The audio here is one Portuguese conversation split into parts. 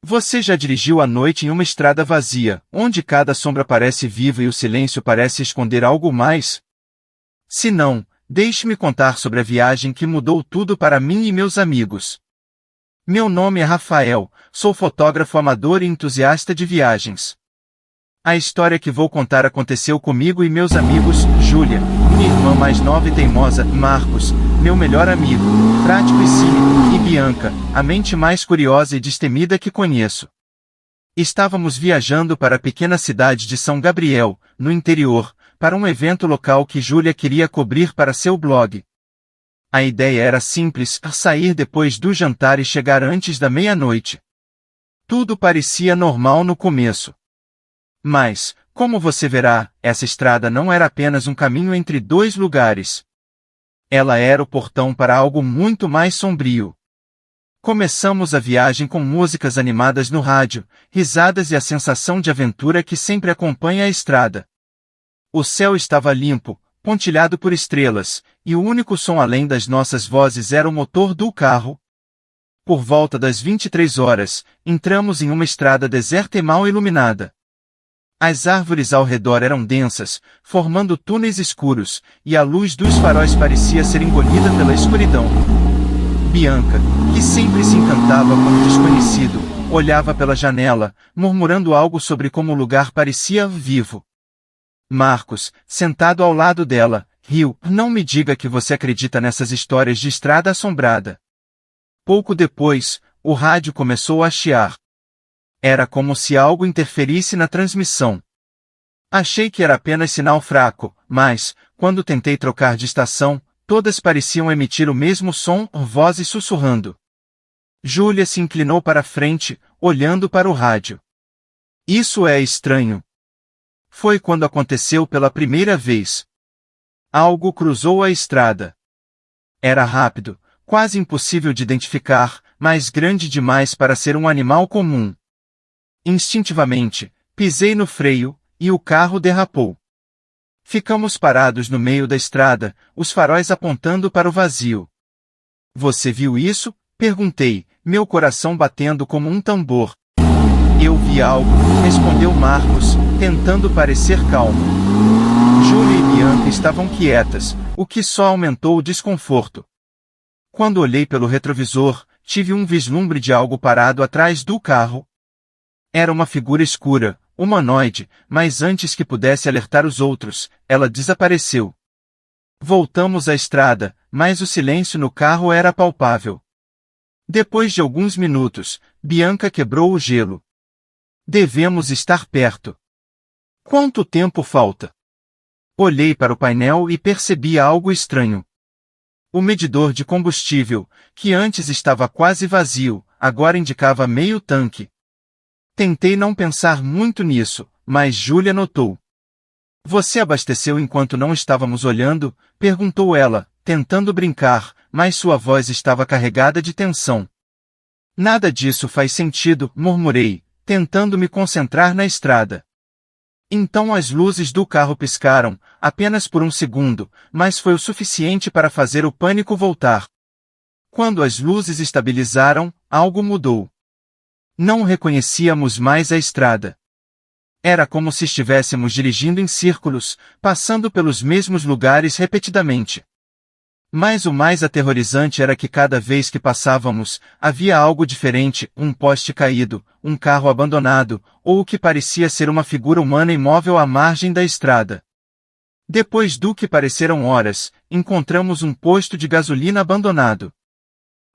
Você já dirigiu à noite em uma estrada vazia, onde cada sombra parece viva e o silêncio parece esconder algo mais? Se não, deixe-me contar sobre a viagem que mudou tudo para mim e meus amigos. Meu nome é Rafael, sou fotógrafo amador e entusiasta de viagens. A história que vou contar aconteceu comigo e meus amigos, Júlia, minha irmã mais nova e teimosa, Marcos, meu melhor amigo, prático e cínico, e Bianca, a mente mais curiosa e destemida que conheço. Estávamos viajando para a pequena cidade de São Gabriel, no interior, para um evento local que Júlia queria cobrir para seu blog. A ideia era simples, sair depois do jantar e chegar antes da meia-noite. Tudo parecia normal no começo. Mas, como você verá, essa estrada não era apenas um caminho entre dois lugares. Ela era o portão para algo muito mais sombrio. Começamos a viagem com músicas animadas no rádio, risadas e a sensação de aventura que sempre acompanha a estrada. O céu estava limpo, pontilhado por estrelas, e o único som além das nossas vozes era o motor do carro. Por volta das 23 horas, entramos em uma estrada deserta e mal iluminada. As árvores ao redor eram densas, formando túneis escuros, e a luz dos faróis parecia ser engolida pela escuridão. Bianca, que sempre se encantava com o desconhecido, olhava pela janela, murmurando algo sobre como o lugar parecia vivo. Marcos, sentado ao lado dela, riu. Não me diga que você acredita nessas histórias de estrada assombrada. Pouco depois, o rádio começou a chiar. Era como se algo interferisse na transmissão. Achei que era apenas sinal fraco, mas, quando tentei trocar de estação, todas pareciam emitir o mesmo som, vozes sussurrando. Júlia se inclinou para a frente, olhando para o rádio. Isso é estranho. Foi quando aconteceu pela primeira vez. Algo cruzou a estrada. Era rápido, quase impossível de identificar, mas grande demais para ser um animal comum. Instintivamente, pisei no freio, e o carro derrapou. Ficamos parados no meio da estrada, os faróis apontando para o vazio. Você viu isso? Perguntei, meu coração batendo como um tambor. Eu vi algo, respondeu Marcos, tentando parecer calmo. Júlia e Bianca estavam quietas, o que só aumentou o desconforto. Quando olhei pelo retrovisor, tive um vislumbre de algo parado atrás do carro. Era uma figura escura, humanoide, mas antes que pudesse alertar os outros, ela desapareceu. Voltamos à estrada, mas o silêncio no carro era palpável. Depois de alguns minutos, Bianca quebrou o gelo. Devemos estar perto. Quanto tempo falta? Olhei para o painel e percebi algo estranho. O medidor de combustível, que antes estava quase vazio, agora indicava meio tanque. Tentei não pensar muito nisso, mas Júlia notou. Você abasteceu enquanto não estávamos olhando? Perguntou ela, tentando brincar, mas sua voz estava carregada de tensão. Nada disso faz sentido, murmurei, tentando me concentrar na estrada. Então as luzes do carro piscaram, apenas por um segundo, mas foi o suficiente para fazer o pânico voltar. Quando as luzes estabilizaram, algo mudou. Não reconhecíamos mais a estrada. Era como se estivéssemos dirigindo em círculos, passando pelos mesmos lugares repetidamente. Mas o mais aterrorizante era que cada vez que passávamos, havia algo diferente, um poste caído, um carro abandonado, ou o que parecia ser uma figura humana imóvel à margem da estrada. Depois do que pareceram horas, encontramos um posto de gasolina abandonado.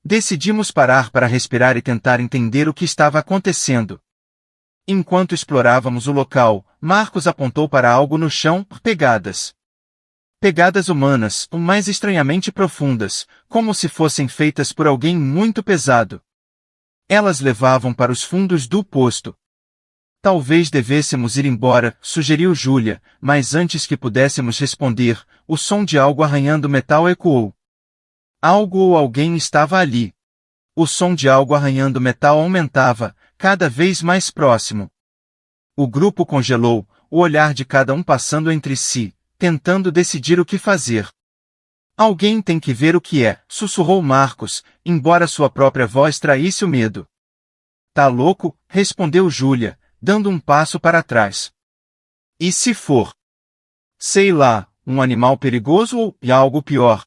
Decidimos parar para respirar e tentar entender o que estava acontecendo. Enquanto explorávamos o local, Marcos apontou para algo no chão, pegadas. Pegadas humanas, mais estranhamente profundas, como se fossem feitas por alguém muito pesado. Elas levavam para os fundos do posto. Talvez devêssemos ir embora, sugeriu Júlia, mas antes que pudéssemos responder, o som de algo arranhando metal ecoou. Algo ou alguém estava ali. O som de algo arranhando metal aumentava, cada vez mais próximo. O grupo congelou, o olhar de cada um passando entre si, tentando decidir o que fazer. Alguém tem que ver o que é, sussurrou Marcos, embora sua própria voz traísse o medo. Tá louco? Respondeu Júlia, dando um passo para trás. E se for? Sei lá, um animal perigoso ou algo pior?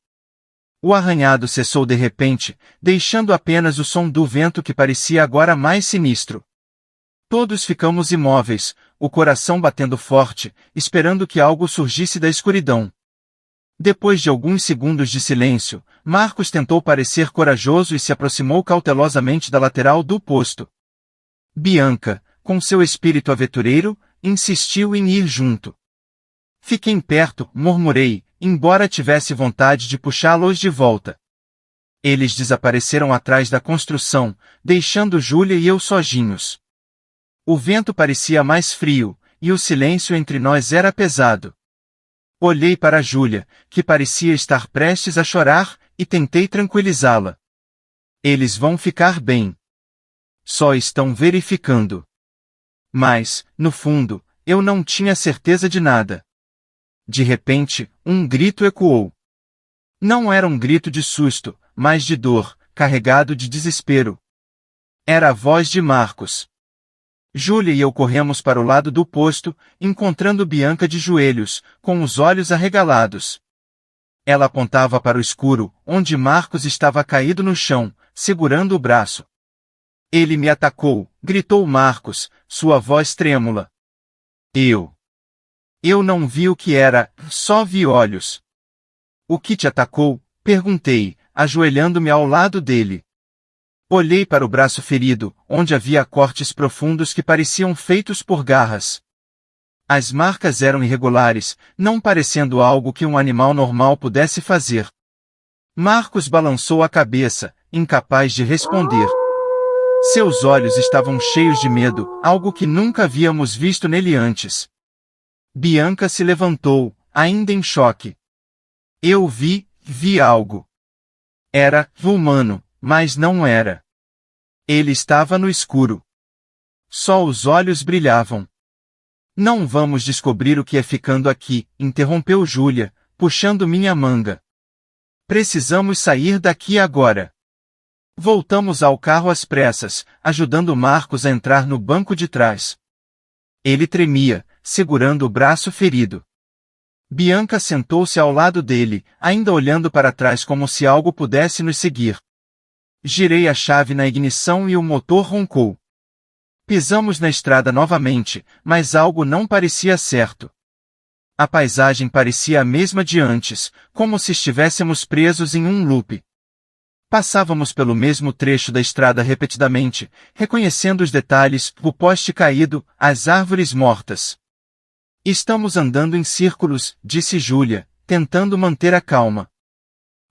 O arranhado cessou de repente, deixando apenas o som do vento que parecia agora mais sinistro. Todos ficamos imóveis, o coração batendo forte, esperando que algo surgisse da escuridão. Depois de alguns segundos de silêncio, Marcos tentou parecer corajoso e se aproximou cautelosamente da lateral do posto. Bianca, com seu espírito aventureiro, insistiu em ir junto. Fiquem perto, murmurei, embora tivesse vontade de puxá-los de volta. Eles desapareceram atrás da construção, deixando Júlia e eu sozinhos. O vento parecia mais frio, e o silêncio entre nós era pesado. Olhei para Júlia, que parecia estar prestes a chorar, e tentei tranquilizá-la. Eles vão ficar bem. Só estão verificando. Mas, no fundo, eu não tinha certeza de nada. De repente, um grito ecoou. Não era um grito de susto, mas de dor, carregado de desespero. Era a voz de Marcos. Júlia e eu corremos para o lado do posto, encontrando Bianca de joelhos, com os olhos arregalados. Ela apontava para o escuro, onde Marcos estava caído no chão, segurando o braço. Ele me atacou, gritou Marcos, sua voz trêmula. Eu não vi o que era, só vi olhos. O que te atacou? Perguntei, ajoelhando-me ao lado dele. Olhei para o braço ferido, onde havia cortes profundos que pareciam feitos por garras. As marcas eram irregulares, não parecendo algo que um animal normal pudesse fazer. Marcos balançou a cabeça, incapaz de responder. Seus olhos estavam cheios de medo, algo que nunca havíamos visto nele antes. Bianca se levantou, ainda em choque. Eu vi algo. Era humano, mas não era. Ele estava no escuro. Só os olhos brilhavam. Não vamos descobrir o que é ficando aqui, interrompeu Júlia, puxando minha manga. Precisamos sair daqui agora. Voltamos ao carro às pressas, ajudando Marcos a entrar no banco de trás. Ele tremia, segurando o braço ferido. Bianca sentou-se ao lado dele, ainda olhando para trás como se algo pudesse nos seguir. Girei a chave na ignição e o motor roncou. Pisamos na estrada novamente, mas algo não parecia certo. A paisagem parecia a mesma de antes, como se estivéssemos presos em um loop. Passávamos pelo mesmo trecho da estrada repetidamente, reconhecendo os detalhes, o poste caído, as árvores mortas. Estamos andando em círculos, disse Júlia, tentando manter a calma.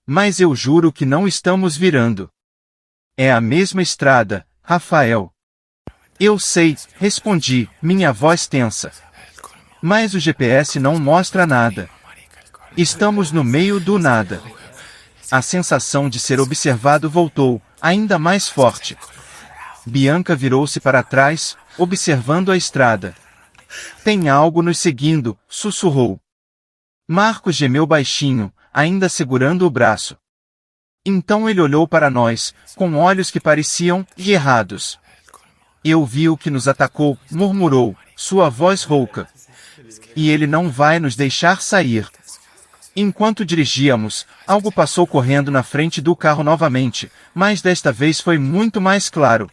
Mas eu juro que não estamos virando. É a mesma estrada, Rafael. Eu sei, respondi, minha voz tensa. Mas o GPS não mostra nada. Estamos no meio do nada. A sensação de ser observado voltou, ainda mais forte. Bianca virou-se para trás, observando a estrada. Tem algo nos seguindo, sussurrou. Marcos gemeu baixinho, ainda segurando o braço. Então ele olhou para nós, com olhos que pareciam errados. Eu vi o que nos atacou, murmurou, sua voz rouca. E ele não vai nos deixar sair. Enquanto dirigíamos, algo passou correndo na frente do carro novamente, mas desta vez foi muito mais claro.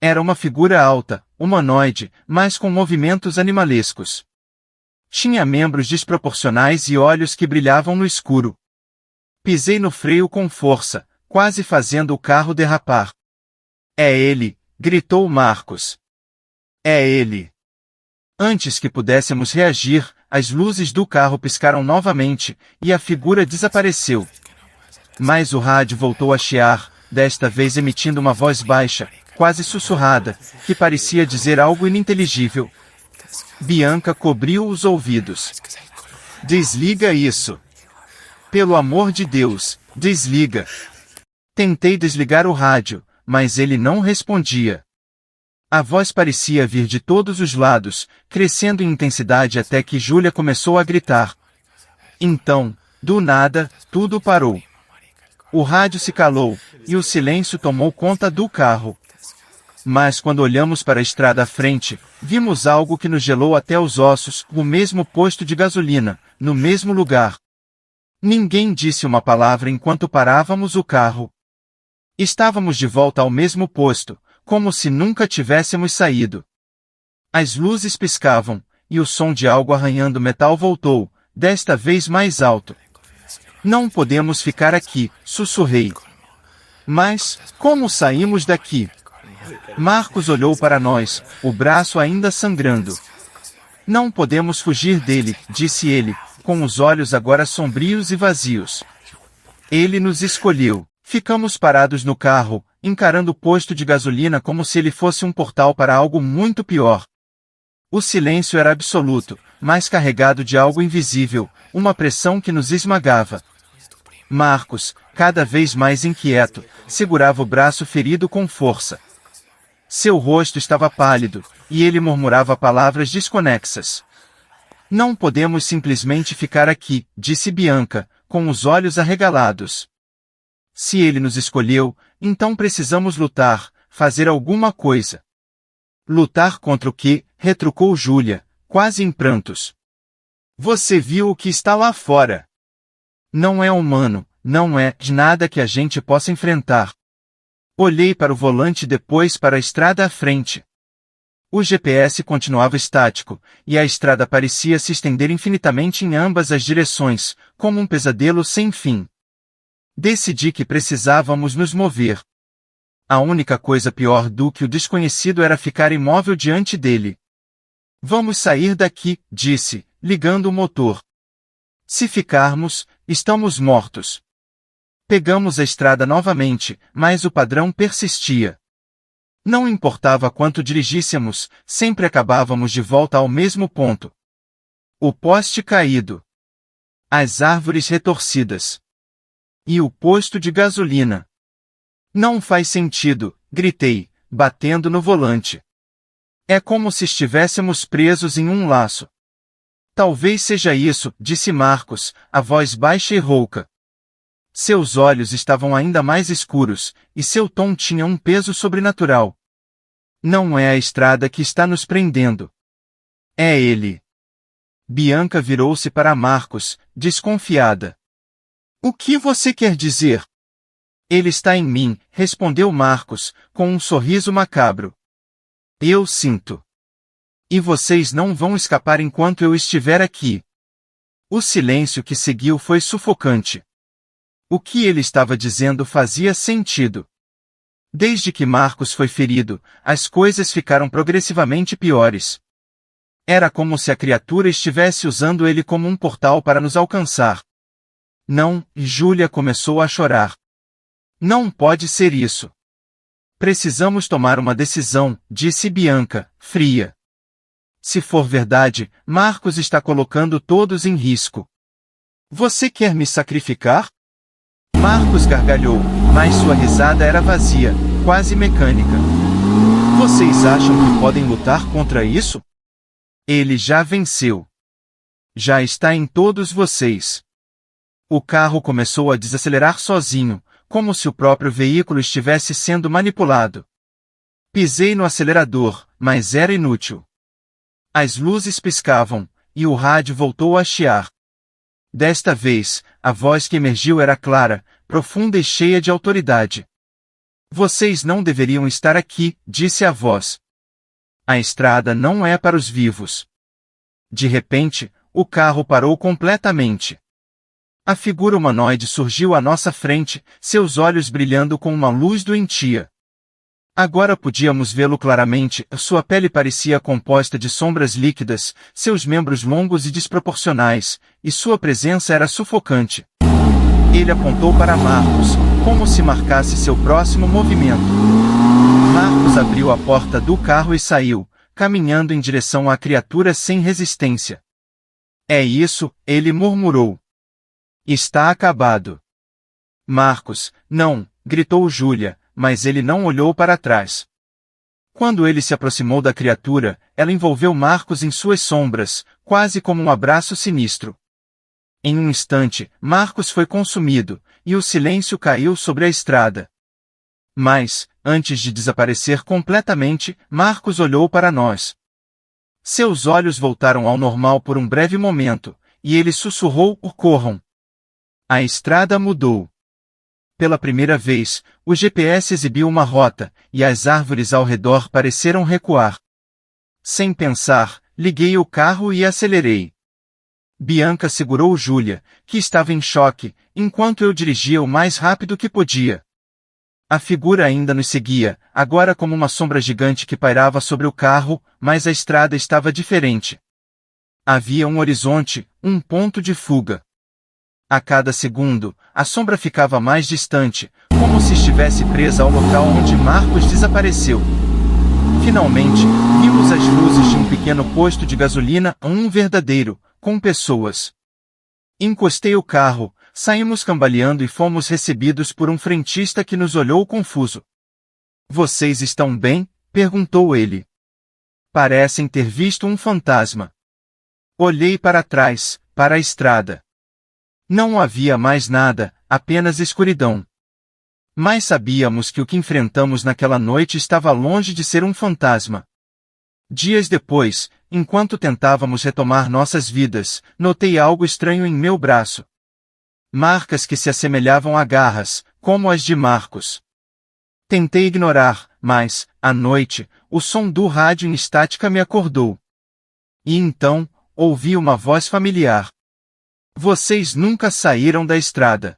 Era uma figura alta, humanoide, mas com movimentos animalescos. Tinha membros desproporcionais e olhos que brilhavam no escuro. Pisei no freio com força, quase fazendo o carro derrapar. É ele, gritou Marcos. É ele. Antes que pudéssemos reagir, as luzes do carro piscaram novamente, e a figura desapareceu. Mas o rádio voltou a chiar, desta vez emitindo uma voz baixa, quase sussurrada, que parecia dizer algo ininteligível. Bianca cobriu os ouvidos. Desliga isso. Pelo amor de Deus, desliga. Tentei desligar o rádio, mas ele não respondia. A voz parecia vir de todos os lados, crescendo em intensidade até que Júlia começou a gritar. Então, do nada, tudo parou. O rádio se calou, e o silêncio tomou conta do carro. Mas quando olhamos para a estrada à frente, vimos algo que nos gelou até os ossos, o mesmo posto de gasolina, no mesmo lugar. Ninguém disse uma palavra enquanto parávamos o carro. Estávamos de volta ao mesmo posto, como se nunca tivéssemos saído. As luzes piscavam, e o som de algo arranhando metal voltou, desta vez mais alto. Não podemos ficar aqui, sussurrei. Mas, como saímos daqui? Marcos olhou para nós, o braço ainda sangrando. Não podemos fugir dele, disse ele, com os olhos agora sombrios e vazios. Ele nos escolheu. Ficamos parados no carro, encarando o posto de gasolina como se ele fosse um portal para algo muito pior. O silêncio era absoluto, mas carregado de algo invisível, uma pressão que nos esmagava. Marcos, cada vez mais inquieto, segurava o braço ferido com força. Seu rosto estava pálido, e ele murmurava palavras desconexas. Não podemos simplesmente ficar aqui, disse Bianca, com os olhos arregalados. Se ele nos escolheu, então precisamos lutar, fazer alguma coisa. Lutar contra o quê? Retrucou Júlia, quase em prantos. Você viu o que está lá fora? Não é humano, não é nada que a gente possa enfrentar. Olhei para o volante e depois para a estrada à frente. O GPS continuava estático, e a estrada parecia se estender infinitamente em ambas as direções, como um pesadelo sem fim. Decidi que precisávamos nos mover. A única coisa pior do que o desconhecido era ficar imóvel diante dele. Vamos sair daqui, disse, ligando o motor. Se ficarmos, estamos mortos. Pegamos a estrada novamente, mas o padrão persistia. Não importava quanto dirigíssemos, sempre acabávamos de volta ao mesmo ponto. O poste caído. As árvores retorcidas. E o posto de gasolina. Não faz sentido, gritei, batendo no volante. É como se estivéssemos presos em um laço. Talvez seja isso, disse Marcos, a voz baixa e rouca. Seus olhos estavam ainda mais escuros, e seu tom tinha um peso sobrenatural. Não é a estrada que está nos prendendo. É ele. Bianca virou-se para Marcos, desconfiada. O que você quer dizer? Ele está em mim, respondeu Marcos, com um sorriso macabro. Eu sinto. E vocês não vão escapar enquanto eu estiver aqui. O silêncio que seguiu foi sufocante. O que ele estava dizendo fazia sentido. Desde que Marcos foi ferido, as coisas ficaram progressivamente piores. Era como se a criatura estivesse usando ele como um portal para nos alcançar. Não, Júlia começou a chorar. Não pode ser isso. Precisamos tomar uma decisão, disse Bianca, fria. Se for verdade, Marcos está colocando todos em risco. Você quer me sacrificar? Marcos gargalhou, mas sua risada era vazia, quase mecânica. Vocês acham que podem lutar contra isso? Ele já venceu. Já está em todos vocês. O carro começou a desacelerar sozinho, como se o próprio veículo estivesse sendo manipulado. Pisei no acelerador, mas era inútil. As luzes piscavam, e o rádio voltou a chiar. Desta vez, a voz que emergiu era clara, profunda e cheia de autoridade. Vocês não deveriam estar aqui, disse a voz. A estrada não é para os vivos. De repente, o carro parou completamente. A figura humanoide surgiu à nossa frente, seus olhos brilhando com uma luz doentia. Agora podíamos vê-lo claramente, sua pele parecia composta de sombras líquidas, seus membros longos e desproporcionais, e sua presença era sufocante. Ele apontou para Marcos, como se marcasse seu próximo movimento. Marcos abriu a porta do carro e saiu, caminhando em direção à criatura sem resistência. É isso, ele murmurou. Está acabado. Marcos, não, gritou Júlia, mas ele não olhou para trás. Quando ele se aproximou da criatura, ela envolveu Marcos em suas sombras, quase como um abraço sinistro. Em um instante, Marcos foi consumido, e o silêncio caiu sobre a estrada. Mas, antes de desaparecer completamente, Marcos olhou para nós. Seus olhos voltaram ao normal por um breve momento, e ele sussurrou: corram. A estrada mudou. Pela primeira vez, o GPS exibiu uma rota, e as árvores ao redor pareceram recuar. Sem pensar, liguei o carro e acelerei. Bianca segurou Júlia, que estava em choque, enquanto eu dirigia o mais rápido que podia. A figura ainda nos seguia, agora como uma sombra gigante que pairava sobre o carro, mas a estrada estava diferente. Havia um horizonte, um ponto de fuga. A cada segundo, a sombra ficava mais distante, como se estivesse presa ao local onde Marcos desapareceu. Finalmente, vimos as luzes de um pequeno posto de gasolina, um verdadeiro, com pessoas. Encostei o carro, saímos cambaleando e fomos recebidos por um frentista que nos olhou confuso. Vocês estão bem? Perguntou ele. Parecem ter visto um fantasma. Olhei para trás, para a estrada. Não havia mais nada, apenas escuridão. Mas sabíamos que o que enfrentamos naquela noite estava longe de ser um fantasma. Dias depois, enquanto tentávamos retomar nossas vidas, notei algo estranho em meu braço. Marcas que se assemelhavam a garras, como as de Marcos. Tentei ignorar, mas, à noite, o som do rádio em estática me acordou. E então, ouvi uma voz familiar. Vocês nunca saíram da estrada.